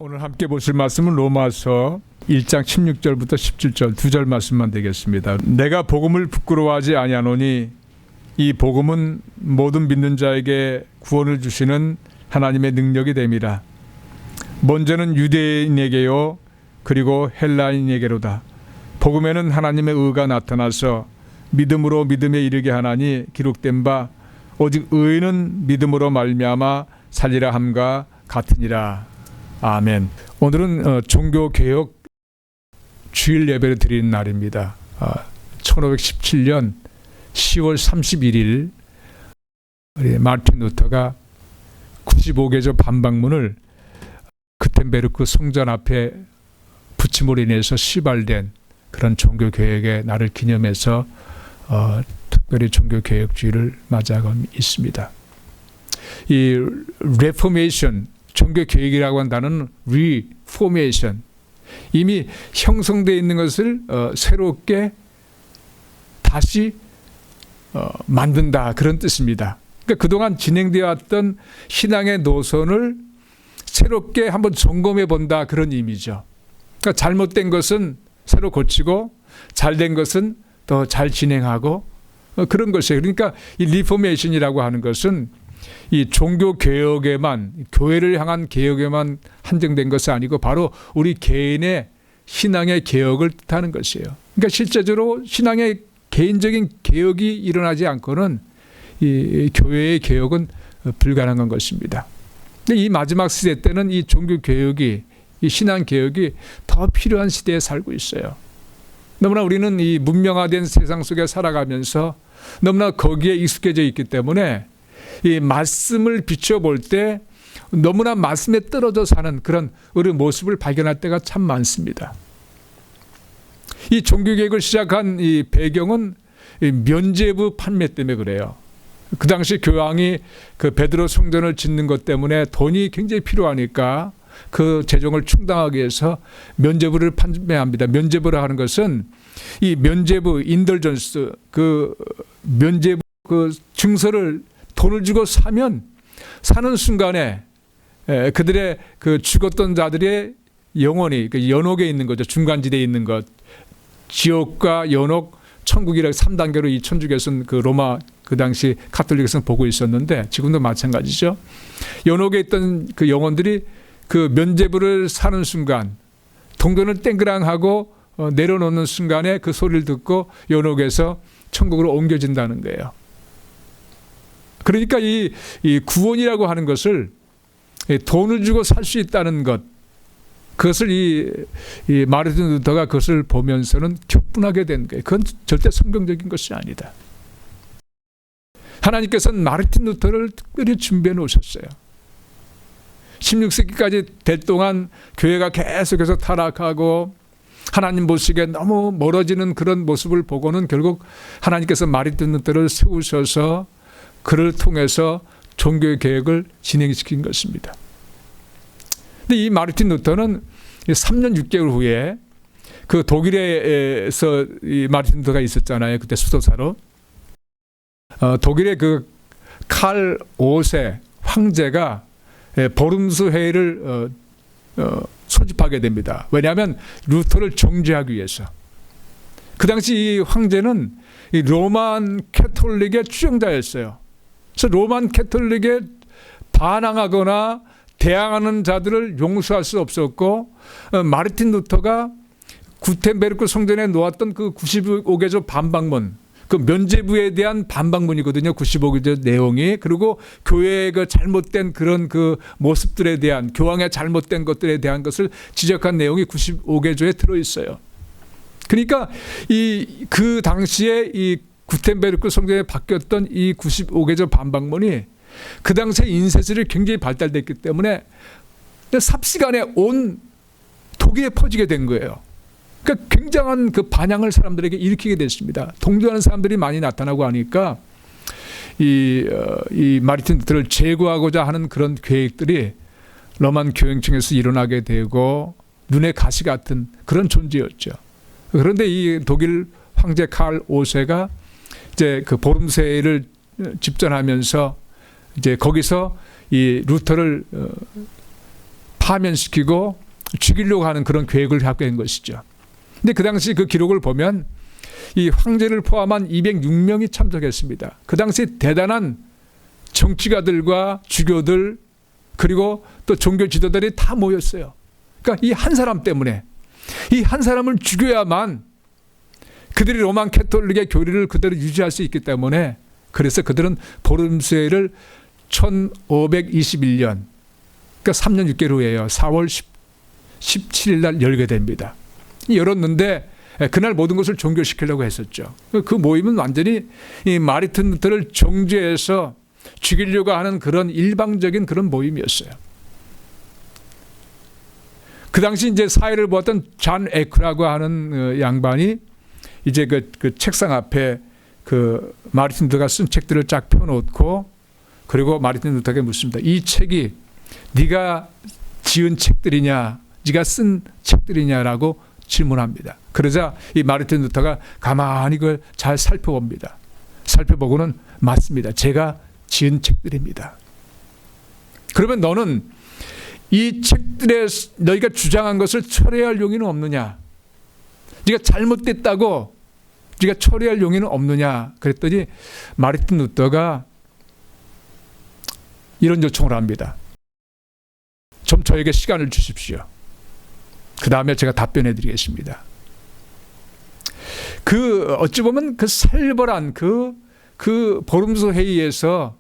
오늘 함께 보실 말씀은 로마서 1장 16절부터 17절 두 절 말씀만 되겠습니다. 내가 복음을 부끄러워하지 아니하노니 이 복음은 모든 믿는 자에게 구원을 주시는 하나님의 능력이 됨이라. 먼저는 유대인에게요 그리고 헬라인에게로다. 복음에는 하나님의 의가 나타나서 믿음으로 믿음에 이르게 하나니 기록된 바 오직 의인은 믿음으로 말미암아 살리라 함과 같으니라. 아멘. 오늘은 종교개혁 주일 예배를 드리는 날입니다. 1517년 10월 31일 마르틴 루터가 95개조 반박문을 구텐베르크 성전 앞에 붙임으로 인해서 시발된 그런 종교개혁의 날을 기념해서 특별히 종교개혁주의를 맞이하고 있습니다. 이 레포메이션, 종교개혁이라고 한다는 리포메이션, 이미 형성되어 있는 것을 새롭게 다시 만든다, 그런 뜻입니다. 그러니까 그동안 진행되어 왔던 신앙의 노선을 새롭게 한번 점검해 본다, 그런 의미죠. 그러니까 잘못된 것은 새로 고치고 잘된 것은 더 잘 진행하고 그런 것이에요. 그러니까 이 리포메이션이라고 하는 것은 이 종교 개혁에만, 교회를 향한 개혁에만 한정된 것이 아니고 바로 우리 개인의 신앙의 개혁을 뜻하는 것이에요. 그러니까 실제적으로 신앙의 개인적인 개혁이 일어나지 않고는 이 교회의 개혁은 불가능한 것입니다. 근데 이 마지막 시대 때는 이 종교 개혁이, 이 신앙 개혁이 더 필요한 시대에 살고 있어요. 너무나 우리는 이 문명화된 세상 속에 살아가면서 너무나 거기에 익숙해져 있기 때문에 이 말씀을 비춰볼 때 너무나 말씀에 떨어져 사는 그런 우리 모습을 발견할 때가 참 많습니다. 이 종교개혁을 시작한 이 배경은 이 면죄부 판매 때문에 그래요. 그 당시 교황이 그 베드로 성전을 짓는 것 때문에 돈이 굉장히 필요하니까 그 재정을 충당하기 위해서 면죄부를 판매합니다. 면죄부를 하는 것은 이 면죄부, 인덜전스, 그 면죄부 그 증서를 돈을 주고 사면 사는 순간에 그들의 그 죽었던 자들의 영혼이 그 연옥에 있는 거죠. 중간지대에 있는 것. 지옥과 연옥, 천국이라고 3단계로 이 천주교에서는 그 로마 그 당시 가톨릭에서는 보고 있었는데 지금도 마찬가지죠. 연옥에 있던 그 영혼들이 그 면죄부를 사는 순간 동전을 땡그랑하고 내려놓는 순간에 그 소리를 듣고 연옥에서 천국으로 옮겨진다는 거예요. 그러니까 이 구원이라고 하는 것을 돈을 주고 살 수 있다는 것, 그것을 이 마르틴 루터가 그것을 보면서는 격분하게 된 거예요. 그건 절대 성경적인 것이 아니다. 하나님께서는 마르틴 루터를 특별히 준비해 놓으셨어요. 16세기까지 될 동안 교회가 계속해서 타락하고 하나님 보시기에 너무 멀어지는 그런 모습을 보고는 결국 하나님께서 마르틴 루터를 세우셔서 그를 통해서 종교개혁을 진행시킨 것입니다. 근데 이 마르틴 루터는 3년 6개월 후에 그 독일에서 이 마르틴 루터가 있었잖아요. 그때 수도사로. 독일의 그 칼 5세 황제가 보름수 회의를 소집하게 됩니다. 왜냐하면 루터를 정죄하기 위해서. 그 당시 이 황제는 이 로만 캐톨릭의 추종자였어요. 그래서 로만 캐톨릭에 반항하거나 대항하는 자들을 용서할 수 없었고 마르틴 루터가 구텐베르크 성전에 놓았던 그 95개조 반박문, 그 면죄부에 대한 반박문이거든요. 95개조 내용이. 그리고 교회의 그 잘못된 그런 그 모습들에 대한, 교황의 잘못된 것들에 대한 것을 지적한 내용이 95개조에 들어있어요. 그러니까 그 당시에 이 구텐베르크 성전에 바뀌었던 이 95개조 반박문이 그 당시에 인쇄술이 굉장히 발달됐기 때문에 삽시간에 온 독일에 퍼지게 된 거예요. 그러니까 굉장한 그 반향을 사람들에게 일으키게 됐습니다. 동조하는 사람들이 많이 나타나고 하니까 이 마르틴 루터를 제거하고자 하는 그런 계획들이 로만 교행층에서 일어나게 되고 눈의 가시 같은 그런 존재였죠. 그런데 이 독일 황제 칼 5세가 이제 그 보름세를 집전하면서 이제 거기서 이 루터를 파면시키고 죽이려고 하는 그런 계획을 갖고 있는 것이죠. 근데 그 당시 그 기록을 보면 이 황제를 포함한 206명이 참석했습니다. 그 당시 대단한 정치가들과 주교들 그리고 또 종교 지도자들이 다 모였어요. 그러니까 이 한 사람 때문에 이 한 사람을 죽여야만 그들이 로만 캐톨릭의 교리를 그대로 유지할 수 있기 때문에 그래서 그들은 보름수회를 1521년 그러니까 3년 6개월 후에요. 4월 17일 날 열게 됩니다. 열었는데 그날 모든 것을 종결시키려고 했었죠. 그 모임은 완전히 이 마르틴 루터를 정죄해서 죽이려고 하는 그런 일방적인 그런 모임이었어요. 그 당시 이제 사회를 보았던 잔 에크라고 하는 양반이 이제 그 책상 앞에 그 마르틴 루터가 쓴 책들을 쫙 펴놓고 그리고 마르틴 루터에게 묻습니다. 이 책이 네가 지은 책들이냐, 네가 쓴 책들이냐라고 질문합니다. 그러자 이 마르틴 루터가 가만히 그걸 잘 살펴봅니다. 살펴보고는 맞습니다. 제가 지은 책들입니다. 그러면 너는 이 책들에 너희가 주장한 것을 철회할 용의는 없느냐? 네가 잘못됐다고 네가 철회할 용의는 없느냐? 그랬더니 마르틴 루터가 이런 요청을 합니다. 좀 저에게 시간을 주십시오. 그 다음에 제가 답변해 드리겠습니다. 어찌 보면 그 살벌한 그 보름수 회의에서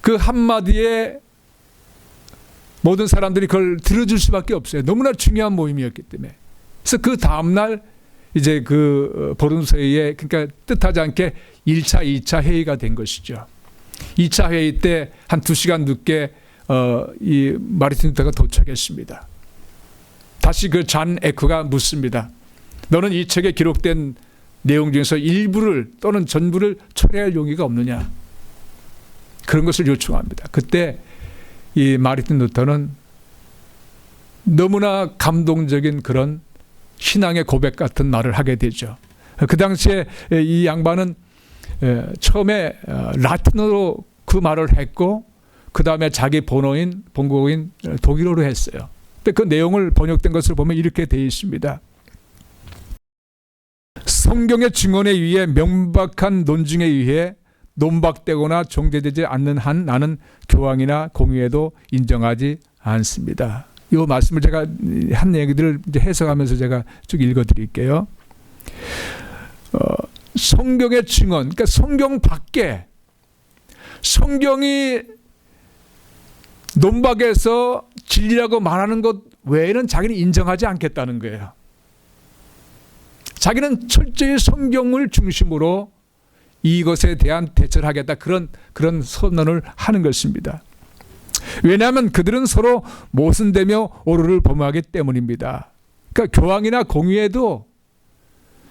그 한마디에 모든 사람들이 그걸 들어줄 수밖에 없어요. 너무나 중요한 모임이었기 때문에. 그래서 그 다음날 이제 그 보름수 회의에 그러니까 뜻하지 않게 1차, 2차 회의가 된 것이죠. 2차 회의 때 한 2시간 늦게 이 마르틴 루터가 도착했습니다. 다시 그 잔 에크가 묻습니다. 너는 이 책에 기록된 내용 중에서 일부를 또는 전부를 철회할 용의가 없느냐? 그런 것을 요청합니다. 그때 이 마르틴 루터는 너무나 감동적인 그런 신앙의 고백 같은 말을 하게 되죠. 그 당시에 이 양반은 처음에 라틴어로 그 말을 했고 그 다음에 자기 본국인 독일어로 했어요. 근데 그 내용을 번역된 것을 보면 이렇게 되어 있습니다. 성경의 증언에 의해 명백한 논증에 의해 논박되거나 정죄되지 않는 한 나는 교황이나 공의회도 인정하지 않습니다. 이 말씀을 제가 한 얘기들을 이제 해석하면서 제가 쭉 읽어드릴게요. 성경의 증언, 그러니까 성경 밖에 성경이 논박에서 진리라고 말하는 것 외에는 자기는 인정하지 않겠다는 거예요. 자기는 철저히 성경을 중심으로 이것에 대한 대처를 하겠다. 그런 선언을 하는 것입니다. 왜냐하면 그들은 서로 모순되며 오류를 범하기 때문입니다. 그러니까 교황이나 공의회도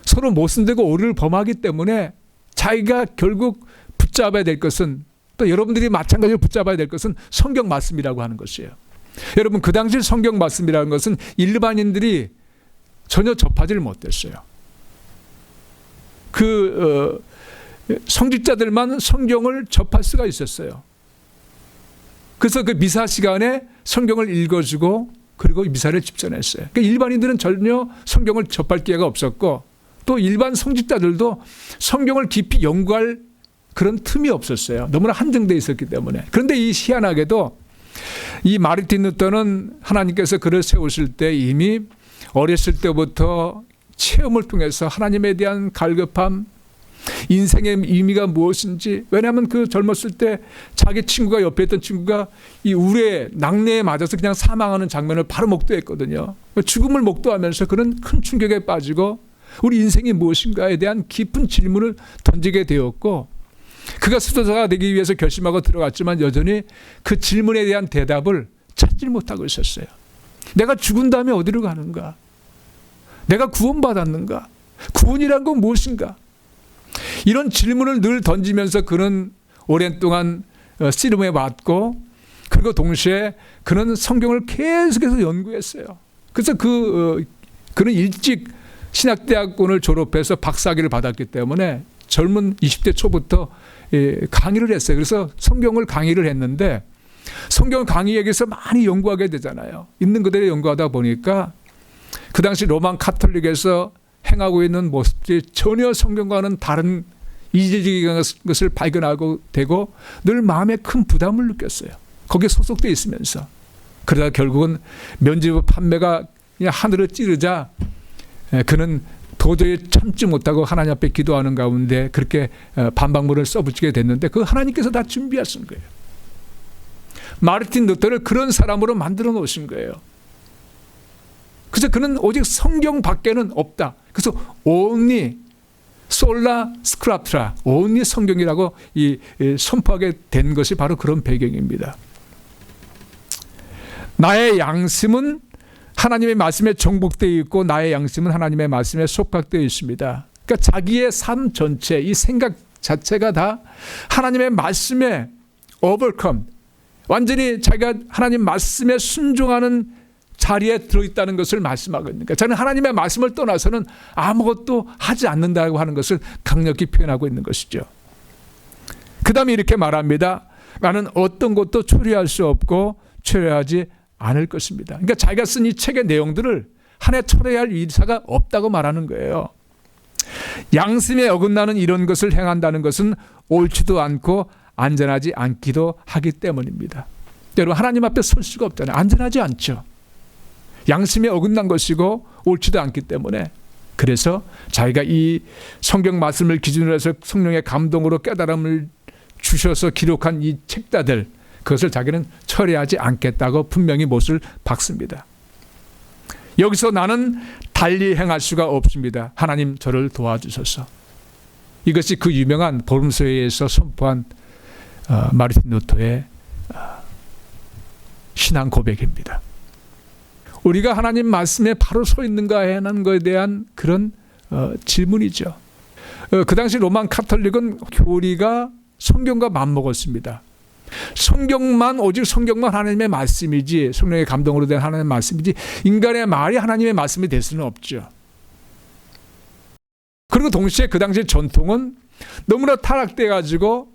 서로 모순되고 오류를 범하기 때문에 자기가 결국 붙잡아야 될 것은 또 여러분들이 마찬가지로 붙잡아야 될 것은 성경 말씀이라고 하는 것이에요. 여러분 그 당시 성경 말씀이라는 것은 일반인들이 전혀 접하지를 못했어요. 성직자들만 성경을 접할 수가 있었어요. 그래서 그 미사 시간에 성경을 읽어주고 그리고 미사를 집전했어요. 그러니까 일반인들은 전혀 성경을 접할 기회가 없었고 또 일반 성직자들도 성경을 깊이 연구할 그런 틈이 없었어요. 너무나 한정되어 있었기 때문에. 그런데 이 희한하게도 이 마르틴 루터는 하나님께서 그를 세우실 때 이미 어렸을 때부터 체험을 통해서 하나님에 대한 갈급함, 인생의 의미가 무엇인지, 왜냐하면 그 젊었을 때 자기 친구가 옆에 있던 친구가 이 우레 낙뢰에 맞아서 그냥 사망하는 장면을 바로 목도했거든요. 죽음을 목도하면서 그런 큰 충격에 빠지고 우리 인생이 무엇인가에 대한 깊은 질문을 던지게 되었고, 그가 수도자가 되기 위해서 결심하고 들어갔지만 여전히 그 질문에 대한 대답을 찾지 못하고 있었어요. 내가 죽은 다음에 어디로 가는가? 내가 구원받았는가? 구원이란 건 무엇인가? 이런 질문을 늘 던지면서 그는 오랜 동안 씨름에 맞고, 그리고 동시에 그는 성경을 계속해서 연구했어요. 그래서 그는 일찍 신학대학원을 졸업해서 박사학위를 받았기 때문에 젊은 20대 초부터 강의를 했어요. 그래서 성경을 강의를 했는데 성경 강의에게서 많이 연구하게 되잖아요. 있는 그대로 연구하다 보니까 그 당시 로만 카톨릭에서 행하고 있는 모습들이 전혀 성경과는 다른 이질적인 것을 발견하고 되고 늘 마음에 큰 부담을 느꼈어요. 거기에 소속돼 있으면서. 그러다 결국은 면죄부 판매가 그냥 하늘을 찌르자 그는 도저히 참지 못하고 하나님 앞에 기도하는 가운데 그렇게 반박문을 써붙이게 됐는데 그 하나님께서 다 준비하신 거예요. 마르틴 루터를 그런 사람으로 만들어 놓으신 거예요. 그래서 그는 오직 성경 밖에는 없다. 그래서 only 솔라 스크립트라, only 성경이라고 선포하게 된 것이 바로 그런 배경입니다. 나의 양심은 하나님의 말씀에 정복되어 있고 나의 양심은 하나님의 말씀에 속박되어 있습니다. 그러니까 자기의 삶 전체, 이 생각 자체가 다 하나님의 말씀에 overcome, 완전히 자기가 하나님 말씀에 순종하는 자리에 들어있다는 것을 말씀하고 있는 거예요. 저는 하나님의 말씀을 떠나서는 아무것도 하지 않는다고 하는 것을 강력히 표현하고 있는 것이죠. 그 다음에 이렇게 말합니다. 나는 어떤 것도 초래할 수 없고 초래하지 않을 것입니다. 그러니까 자기가 쓴 이 책의 내용들을 한 해 초래할 일사가 없다고 말하는 거예요. 양심에 어긋나는 이런 것을 행한다는 것은 옳지도 않고 안전하지 않기도 하기 때문입니다. 여러분, 하나님 앞에 설 수가 없잖아요. 안전하지 않죠. 양심에 어긋난 것이고 옳지도 않기 때문에, 그래서 자기가 이 성경 말씀을 기준으로 해서 성령의 감동으로 깨달음을 주셔서 기록한 이 책자들, 그것을 자기는 처리하지 않겠다고 분명히 못을 박습니다. 여기서 나는 달리 행할 수가 없습니다. 하나님 저를 도와주소서. 이것이 그 유명한 보름서에서 선포한 마르틴 루터의 신앙 고백입니다. 우리가 하나님 말씀에 바로 서 있는가 하는 것에 대한 그런 질문이죠. 그 당시 로만 카톨릭은 교리가 성경과 맞먹었습니다. 성경만, 오직 성경만 하나님의 말씀이지, 성령의 감동으로 된 하나님의 말씀이지 인간의 말이 하나님의 말씀이 될 수는 없죠. 그리고 동시에 그 당시 전통은 너무나 타락돼 가지고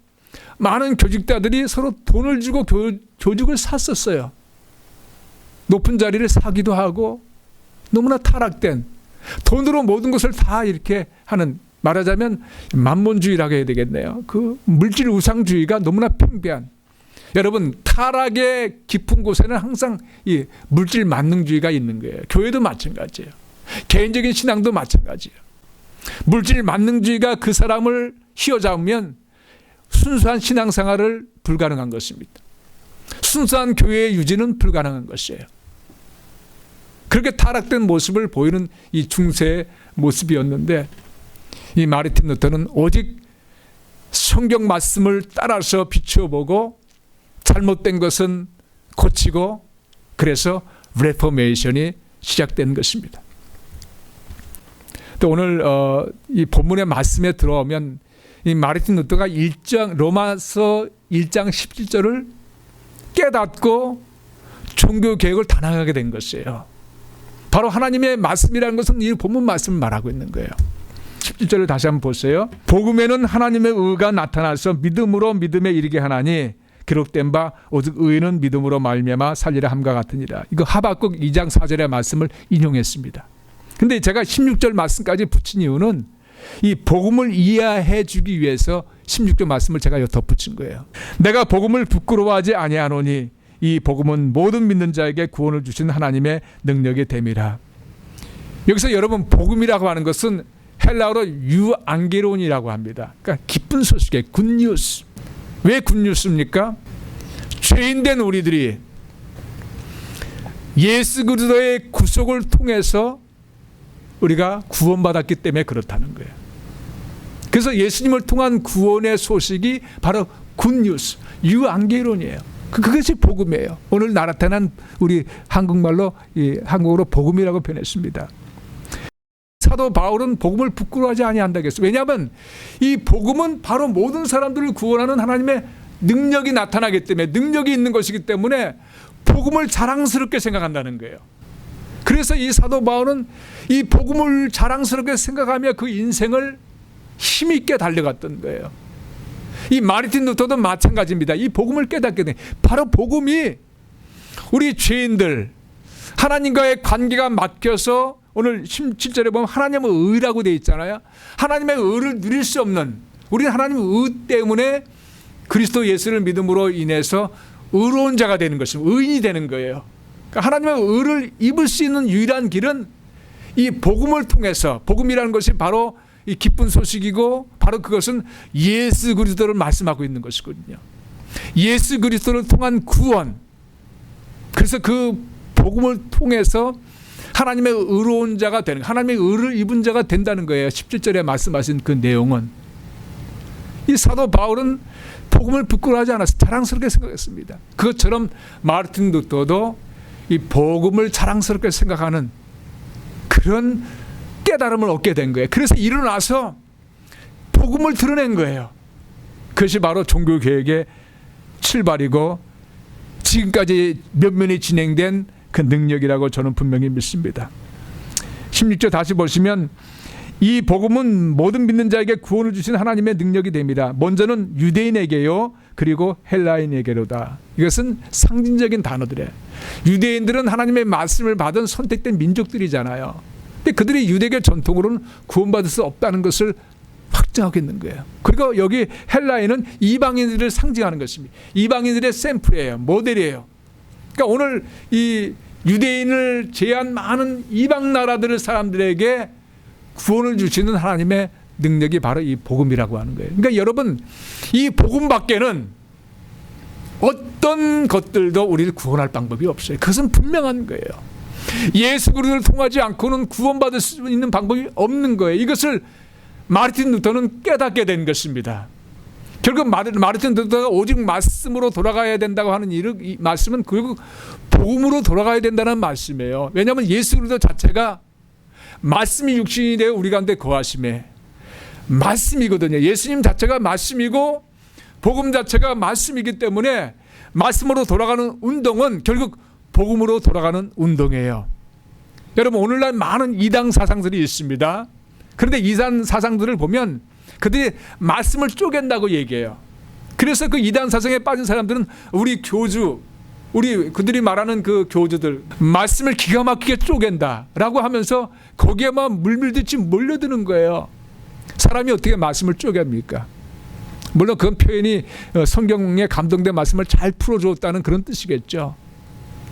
많은 교직자들이 서로 돈을 주고 교직을 샀었어요. 높은 자리를 사기도 하고, 너무나 타락된, 돈으로 모든 것을 다 이렇게 하는, 말하자면 만몬주의라고 해야 되겠네요. 그 물질 우상주의가 너무나 팽배한, 여러분, 타락의 깊은 곳에는 항상 이 물질 만능주의가 있는 거예요. 교회도 마찬가지예요. 개인적인 신앙도 마찬가지예요. 물질 만능주의가 그 사람을 휘어잡으면 순수한 신앙생활을 불가능한 것입니다. 순수한 교회의 유지는 불가능한 것이에요. 그렇게 타락된 모습을 보이는 이 중세의 모습이었는데, 이 마르틴 루터는 오직 성경 말씀을 따라서 비추어보고 잘못된 것은 고치고, 그래서 레포메이션이 시작된 것입니다. 또 오늘 이 본문의 말씀에 들어오면 이 마르틴 루터가 로마서 1장 17절을 깨닫고 종교 개혁을 단행하게 된 것이에요. 바로 하나님의 말씀이라는 것은 이 본문 말씀을 말하고 있는 거예요. 17절을 다시 한번 보세요. 복음에는 하나님의 의가 나타나서 믿음으로 믿음에 이르게 하나니 기록된 바 오직 의인은 믿음으로 말미암아 살리라 함과 같으니라. 이거 하박국 2장 4절의 말씀을 인용했습니다. 근데 제가 16절 말씀까지 붙인 이유는 이 복음을 이해해 주기 위해서 16절 말씀을 제가 덧붙인 거예요. 내가 복음을 부끄러워하지 아니하노니 이 복음은 모든 믿는 자에게 구원을 주신 하나님의 능력이 됨이라. 여기서 여러분, 복음이라고 하는 것은 헬라어로 유앙게론이라고 합니다. 그러니까 기쁜 소식의 굿뉴스. 왜 굿뉴스입니까? 죄인된 우리들이 예수 그리스도의 구속을 통해서 우리가 구원받았기 때문에 그렇다는 거예요. 그래서 예수님을 통한 구원의 소식이 바로 굿뉴스, 유앙게론이에요. 그것이 복음이에요. 오늘 나타난 우리 한국말로, 한국어로 복음이라고 표현했습니다. 사도 바울은 복음을 부끄러워하지 아니한다고 했어요. 왜냐하면 이 복음은 바로 모든 사람들을 구원하는 하나님의 능력이 나타나기 때문에, 능력이 있는 것이기 때문에 복음을 자랑스럽게 생각한다는 거예요. 그래서 이 사도 바울은 이 복음을 자랑스럽게 생각하며 그 인생을 힘있게 달려갔던 거예요. 이 마르틴 루터도 마찬가지입니다. 이 복음을 깨닫게 돼. 바로 복음이 우리 죄인들 하나님과의 관계가 막혀서 오늘 17절에 보면 하나님의 의라고 되어 있잖아요. 하나님의 의를 누릴 수 없는 우리는 하나님의 의 때문에 그리스도 예수를 믿음으로 인해서 의로운 자가 되는 것입니다. 의인이 되는 거예요. 그러니까 하나님의 의를 입을 수 있는 유일한 길은 이 복음을 통해서 복음이라는 것이 바로 이 기쁜 소식이고 바로 그것은 예수 그리스도를 말씀하고 있는 것이거든요. 예수 그리스도를 통한 구원. 그래서 그 복음을 통해서 하나님의 의로운 자가 되는 하나님의 의를 입은 자가 된다는 거예요. 17절에 말씀하신 그 내용은 이 사도 바울은 복음을 부끄러워하지 않아서 자랑스럽게 생각했습니다. 그것처럼 마르틴 루터도 이 복음을 자랑스럽게 생각하는 그런 깨달음을 얻게 된 거예요. 그래서 일어나서 복음을 드러낸 거예요. 그것이 바로 종교개혁의 출발이고 지금까지 면면이 진행된 그 능력이라고 저는 분명히 믿습니다. 16절 다시 보시면 이 복음은 모든 믿는 자에게 구원을 주신 하나님의 능력이 됩니다. 먼저는 유대인에게요 그리고 헬라인에게로다. 이것은 상징적인 단어들이에요. 유대인들은 하나님의 말씀을 받은 선택된 민족들이잖아요. 근데 그들이 유대교 전통으로는 구원받을 수 없다는 것을 확정하고 있는 거예요. 그리고 여기 헬라인은 이방인들을 상징하는 것입니다. 이방인들의 샘플이에요. 모델이에요. 그러니까 오늘 이 유대인을 제한 많은 이방 나라들 사람들에게 구원을 주시는 하나님의 능력이 바로 이 복음이라고 하는 거예요. 그러니까 여러분 이 복음 밖에는 어떤 것들도 우리를 구원할 방법이 없어요. 그것은 분명한 거예요. 예수 그리스도를 통하지 않고는 구원받을 수 있는 방법이 없는 거예요. 이것을 마르틴 루터는 깨닫게 된 것입니다. 결국 마르틴 루터가 오직 말씀으로 돌아가야 된다고 하는 이 말씀은 결국 복음으로 돌아가야 된다는 말씀이에요. 왜냐하면 예수 그리스도 자체가 말씀이 육신이 되어 우리 가운데 거하심에 말씀이거든요. 예수님 자체가 말씀이고 복음 자체가 말씀이기 때문에 말씀으로 돌아가는 운동은 결국 복음으로 돌아가는 운동이에요. 여러분 오늘날 많은 이단 사상들이 있습니다. 그런데 이단 사상들을 보면 그들이 말씀을 쪼갠다고 얘기해요. 그래서 그 이단 사상에 빠진 사람들은 우리 교주 그들이 말하는 그 교주들 말씀을 기가 막히게 쪼갠다라고 하면서 거기에만 물밀듯이 몰려드는 거예요. 사람이 어떻게 말씀을 쪼갭니까? 물론 그건 표현이 성경에 감동된 말씀을 잘 풀어주었다는 그런 뜻이겠죠.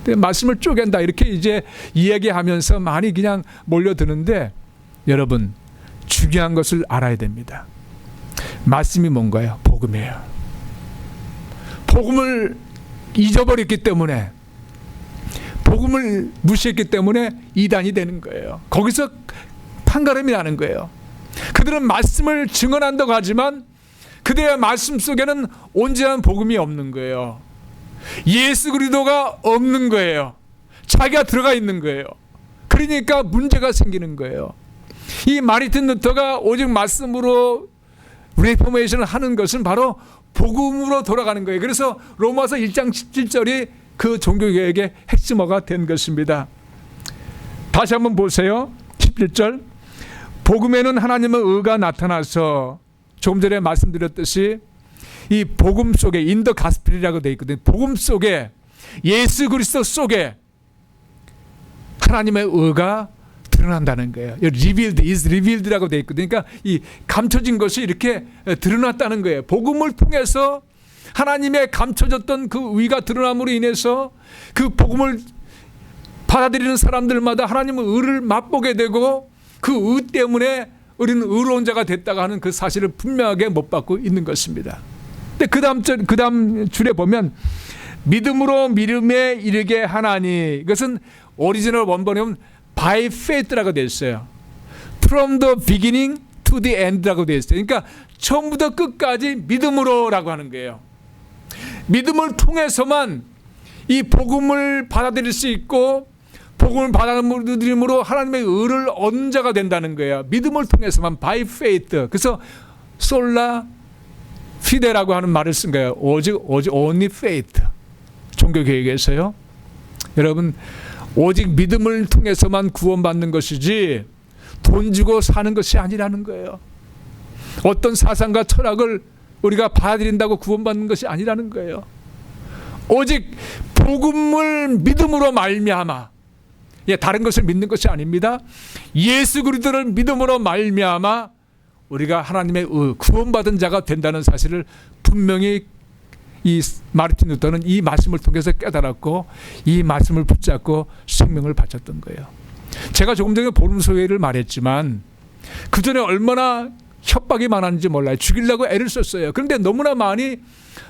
근데 말씀을 쪼갠다 이렇게 이제 이야기하면서 많이 그냥 몰려드는데 여러분 중요한 것을 알아야 됩니다. 말씀이 뭔가요? 복음이에요. 복음을 잊어버렸기 때문에 복음을 무시했기 때문에 이단이 되는 거예요. 거기서 판가름이 나는 거예요. 그들은 말씀을 증언한다고 하지만 그들의 말씀 속에는 온전한 복음이 없는 거예요. 예수 그리스도가 없는 거예요. 자기가 들어가 있는 거예요. 그러니까 문제가 생기는 거예요. 이 마르틴 루터가 오직 말씀으로 레포메이션을 하는 것은 바로 복음으로 돌아가는 거예요. 그래서 로마서 1장 17절이 그 종교개혁의 핵심어가 된 것입니다. 다시 한번 보세요. 17절 복음에는 하나님의 의가 나타나서 조금 전에 말씀드렸듯이 이 복음 속에 인더 가스펠이라고 되어 있거든요. 복음 속에 예수 그리스도 속에 하나님의 의가 드러난다는 거예요. revealed is revealed라고 되어 있거든요. 그러니까 이 감춰진 것이 이렇게 드러났다는 거예요. 복음을 통해서 하나님의 감춰졌던 그 의가 드러남으로 인해서 그 복음을 받아들이는 사람들마다 하나님의 의를 맛보게 되고 그 의 때문에 우리는 의로운 자가 됐다고 하는 그 사실을 분명하게 못 받고 있는 것입니다. 근데 그 다음 줄에 보면 믿음으로 믿음에 이르게 하나니 이것은 오리지널 원본에 보면 by faith라고 되어 있어요. From the beginning to the end라고 되어 있어요. 그러니까 처음부터 끝까지 믿음으로라고 하는 거예요. 믿음을 통해서만 이 복음을 받아들일 수 있고 복음을 받아들임으로 하나님의 의를 얻는 자가 된다는 거예요. 믿음을 통해서만 by faith. 그래서 솔라 피데라고 하는 말을 쓴 거예요. 오직 only faith. 종교개혁에서요. 여러분 오직 믿음을 통해서만 구원받는 것이지 돈 주고 사는 것이 아니라는 거예요. 어떤 사상과 철학을 우리가 받아들인다고 구원받는 것이 아니라는 거예요. 오직 복음을 믿음으로 말미암아, 다른 것을 믿는 것이 아닙니다. 예수 그리스도를 믿음으로 말미암아 우리가 하나님의 구원받은 자가 된다는 사실을 분명히 이 마르틴 루터는 이 말씀을 통해서 깨달았고 이 말씀을 붙잡고 생명을 바쳤던 거예요. 제가 조금 전에 보름소회를 말했지만 그 전에 얼마나 협박이 많았는지 몰라요. 죽이려고 애를 썼어요. 그런데 너무나 많이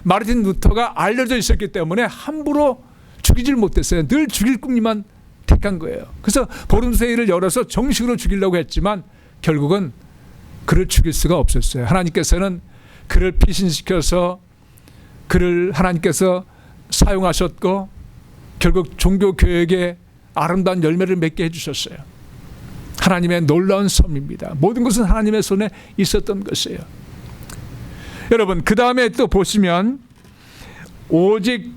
마르틴 루터가 알려져 있었기 때문에 함부로 죽이질 못했어요. 늘 죽일 꿈만 택한 거예요. 그래서 보름소회를 열어서 정식으로 죽이려고 했지만 결국은 그를 죽일 수가 없었어요. 하나님께서는 그를 피신시켜서 그를 하나님께서 사용하셨고 결국 종교교역에 아름다운 열매를 맺게 해주셨어요. 하나님의 놀라운 섭입니다. 모든 것은 하나님의 손에 있었던 것이에요. 여러분, 그 다음에 또 보시면 오직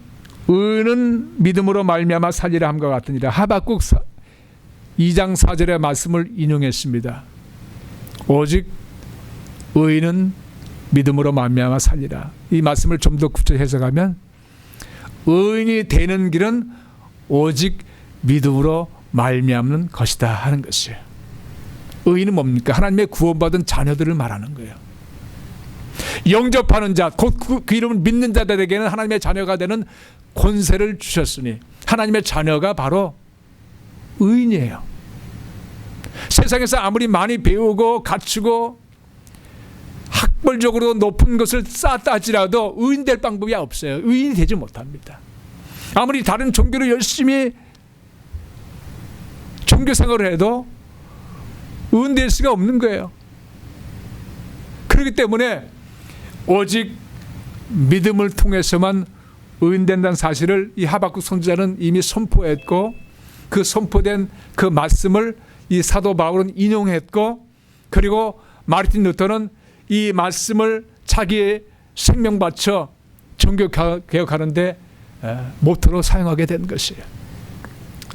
의는 믿음으로 말미암아 살리라 함과 같으니라. 하박국 2장 4절의 말씀을 인용했습니다. 오직 의는 믿음으로 말미암아 살리라. 이 말씀을 좀 더 구체적으로 해석하면 의인이 되는 길은 오직 믿음으로 말미암는 것이다 하는 것이에요. 의인은 뭡니까? 하나님의 구원받은 자녀들을 말하는 거예요. 영접하는 자, 곧 그 이름을 믿는 자들에게는 하나님의 자녀가 되는 권세를 주셨으니 하나님의 자녀가 바로 의인이에요. 세상에서 아무리 많이 배우고 갖추고 학벌적으로 높은 것을 쌓았다 할지라도 의인 될 방법이 없어요. 의인이 되지 못합니다. 아무리 다른 종교를 열심히 종교 생활을 해도 의인 될 수가 없는 거예요. 그렇기 때문에 오직 믿음을 통해서만 의인 된다는 사실을 이 하박국 선지자는 이미 선포했고 그 선포된 그 말씀을 이 사도 바울은 인용했고 그리고 마르틴 루터는 이 말씀을 자기의 생명 바쳐 종교 개혁하는데 모토로 사용하게 된 것이에요.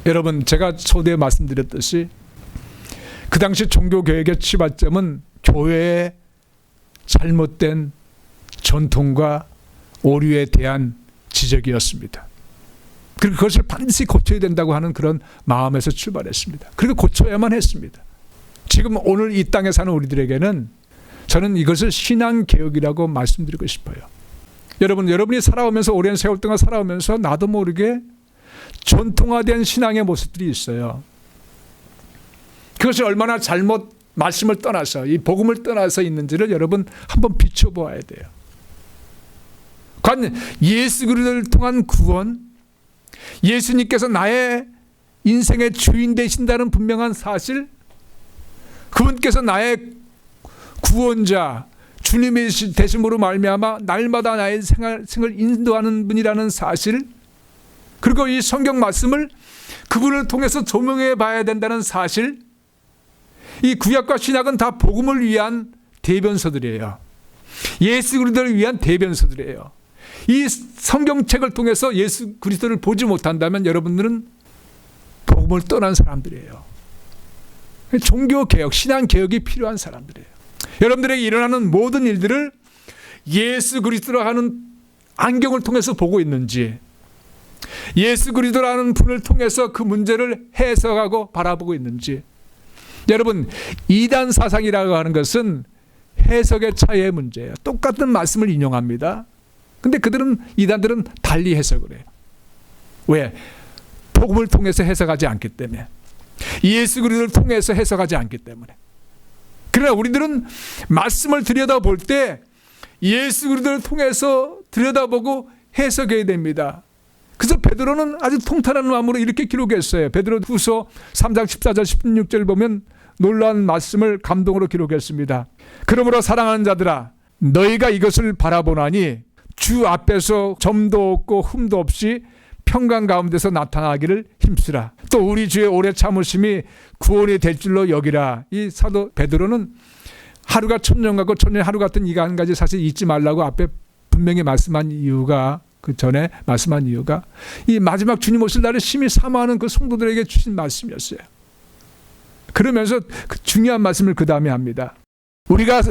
여러분, 제가 초대에 말씀드렸듯이 그 당시 종교 개혁의 취발점은 교회의 잘못된 전통과 오류에 대한 지적이었습니다. 그리고 그것을 반드시 고쳐야 된다고 하는 그런 마음에서 출발했습니다. 그리고 고쳐야만 했습니다. 지금 오늘 이 땅에 사는 우리들에게는 저는 이것을 신앙개혁이라고 말씀드리고 싶어요. 여러분이 살아오면서 오랜 세월 동안 살아오면서 나도 모르게 전통화된 신앙의 모습들이 있어요. 그것이 얼마나 잘못 말씀을 떠나서 이 복음을 떠나서 있는지를 여러분 한번 비춰보아야 돼요. 관 예수 그리스도를 통한 구원, 예수님께서 나의 인생의 주인 되신다는 분명한 사실, 그분께서 나의 구원자, 주님의 되심으로 말미암아 날마다 나의 생을 인도하는 분이라는 사실, 그리고 이 성경 말씀을 그분을 통해서 조명해 봐야 된다는 사실, 이 구약과 신약은 다 복음을 위한 대변서들이에요. 예수 그리스도를 위한 대변서들이에요. 이 성경책을 통해서 예수 그리스도를 보지 못한다면 여러분들은 복음을 떠난 사람들이에요. 종교개혁, 신앙개혁이 필요한 사람들이에요. 여러분들에게 일어나는 모든 일들을 예수 그리스도라는 안경을 통해서 보고 있는지, 예수 그리스도라는 분을 통해서 그 문제를 해석하고 바라보고 있는지. 여러분, 이단 사상이라고 하는 것은 해석의 차이의 문제예요. 똑같은 말씀을 인용합니다. 근데 이단들은 달리 해석을 해요. 왜? 복음을 통해서 해석하지 않기 때문에. 예수 그리스도를 통해서 해석하지 않기 때문에. 그러나 우리들은 말씀을 들여다볼 때 예수 그리스도를 통해서 들여다보고 해석해야 됩니다. 그래서 베드로는 아주 통탄한 마음으로 이렇게 기록했어요. 베드로후서 3장 14절 16절 보면 놀라운 말씀을 감동으로 기록했습니다. 그러므로 사랑하는 자들아, 너희가 이것을 바라보나니 주 앞에서 점도 없고 흠도 없이 평강 가운데서 나타나기를 힘쓰라. 또 우리 주의 오래 참으심이 구원이 될 줄로 여기라. 이 사도 베드로는 하루가 천년 같고 천년 하루 같은 이 한 가지 사실 잊지 말라고 앞에 분명히 말씀한 이유가, 그 전에 말씀한 이유가 이 마지막 주님 오실 날을 심히 사모하는 그 성도들에게 주신 말씀이었어요. 그러면서 그 중요한 말씀을 그 다음에 합니다. 우리가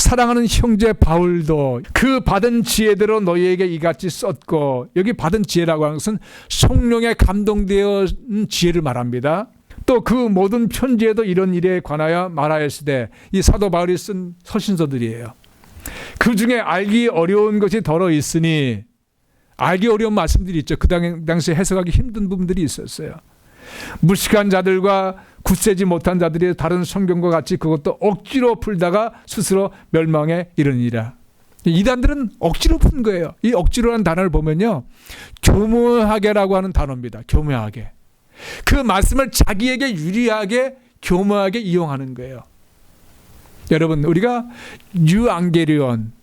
사랑하는 형제 바울도 그 받은 지혜대로 너희에게 이같이 썼고, 여기 받은 지혜라고 하는 것은 성령에 감동되어 지혜를 말합니다. 또 그 모든 편지에도 이런 일에 관하여 말하였으되, 이 사도 바울이 쓴 서신서들이에요. 그 중에 알기 어려운 것이 더러 있으니, 알기 어려운 말씀들이 있죠. 그 당시에 해석하기 힘든 부분들이 있었어요. 무식한 자들과 굳세지 못한 자들이 다른 성경과 같이 그것도 억지로 풀다가 스스로 멸망에 이르니라. 이단들은 억지로 푼 거예요. 이 억지로라는 단어를 보면요, 교묘하게라고 하는 단어입니다. 교묘하게. 그 말씀을 자기에게 유리하게 교묘하게 이용하는 거예요. 여러분, 우리가 유앙게리온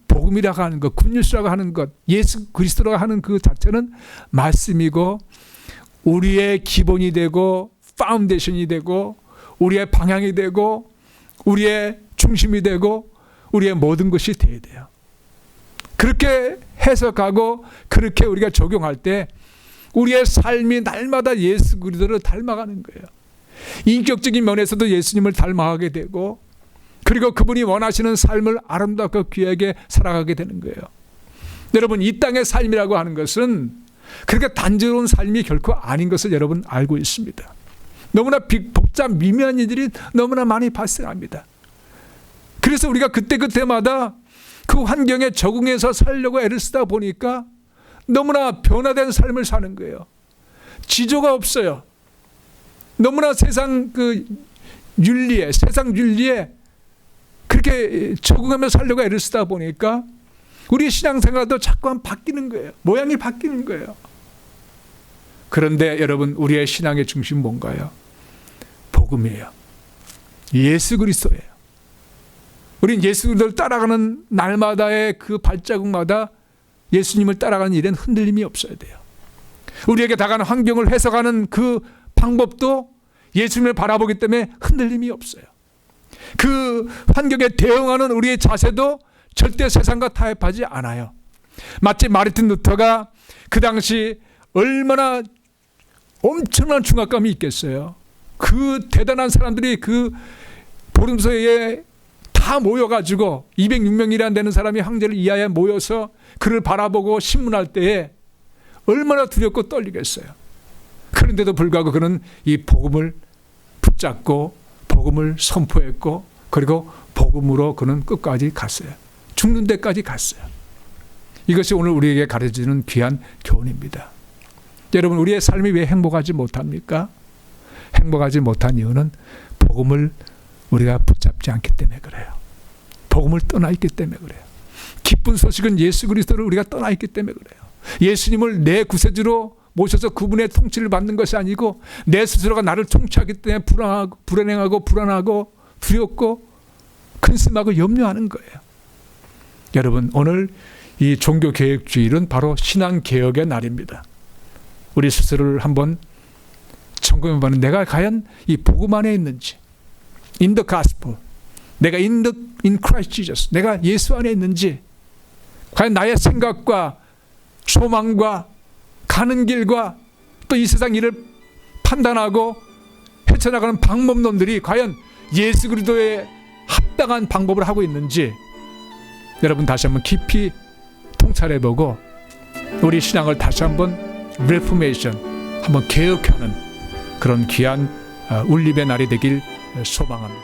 복음이라고 하는 것, 굿뉴스라고 하는 것, 예수 그리스도라고 하는 그 자체는 말씀이고, 우리의 기본이 되고 파운데이션이 되고 우리의 방향이 되고 우리의 중심이 되고 우리의 모든 것이 되어야 돼요. 그렇게 해석하고 그렇게 우리가 적용할 때 우리의 삶이 날마다 예수 그리스도를 닮아가는 거예요. 인격적인 면에서도 예수님을 닮아가게 되고, 그리고 그분이 원하시는 삶을 아름답고 귀하게 살아가게 되는 거예요. 여러분, 이 땅의 삶이라고 하는 것은 그렇게 단조로운 삶이 결코 아닌 것을 여러분 알고 있습니다. 너무나 복잡 미묘한 일들이 너무나 많이 발생합니다. 그래서 우리가 그때마다 그 환경에 적응해서 살려고 애를 쓰다 보니까 너무나 변화된 삶을 사는 거예요. 지조가 없어요. 너무나 세상 윤리에 그렇게 적응하며 살려고 애를 쓰다 보니까 우리 신앙생활도 자꾸만 바뀌는 거예요. 모양이 바뀌는 거예요. 그런데 여러분, 우리의 신앙의 중심은 뭔가요? 복음이에요. 예수 그리스도예요. 우린 예수 그리스도를 따라가는 날마다의 그 발자국마다 예수님을 따라가는 일엔 흔들림이 없어야 돼요. 우리에게 다가가는 환경을 해석하는 그 방법도 예수님을 바라보기 때문에 흔들림이 없어요. 그 환경에 대응하는 우리의 자세도 절대 세상과 타협하지 않아요. 마치 마르틴 루터가 그 당시 얼마나 엄청난 중압감이 있겠어요. 그 대단한 사람들이 그 보름소에 다 모여가지고 206명이나 되는 사람이 황제를 이하에 모여서 그를 바라보고 신문할 때에 얼마나 두렵고 떨리겠어요. 그런데도 불구하고 그는 이 복음을 붙잡고 복음을 선포했고, 그리고 복음으로 그는 끝까지 갔어요. 죽는 데까지 갔어요. 이것이 오늘 우리에게 가르쳐주는 귀한 교훈입니다. 여러분, 우리의 삶이 왜 행복하지 못합니까? 행복하지 못한 이유는 복음을 우리가 붙잡지 않기 때문에 그래요. 복음을 떠나 있기 때문에 그래요. 기쁜 소식은 예수 그리스도를 우리가 떠나 있기 때문에 그래요. 예수님을 내 구세주로 모셔서 그분의 통치를 받는 것이 아니고 내 스스로가 나를 통치하기 때문에 불안하고 두렵고 근심하고 염려하는 거예요. 여러분, 오늘 이 종교개혁주일은 바로 신앙개혁의 날입니다. 우리 스스로를 한번 점검해보는, 내가 과연 이 복음 안에 있는지, in the gospel, 내가 in Christ Jesus, 내가 예수 안에 있는지, 과연 나의 생각과 소망과 가는 길과 또 이 세상 일을 판단하고 헤쳐나가는 방법론들이 과연 예수 그리스도에 합당한 방법을 하고 있는지, 여러분 다시 한번 깊이 통찰해보고 우리 신앙을 다시 한번 리포메이션, 한번 개혁하는 그런 귀한 울림의 날이 되길 소망합니다.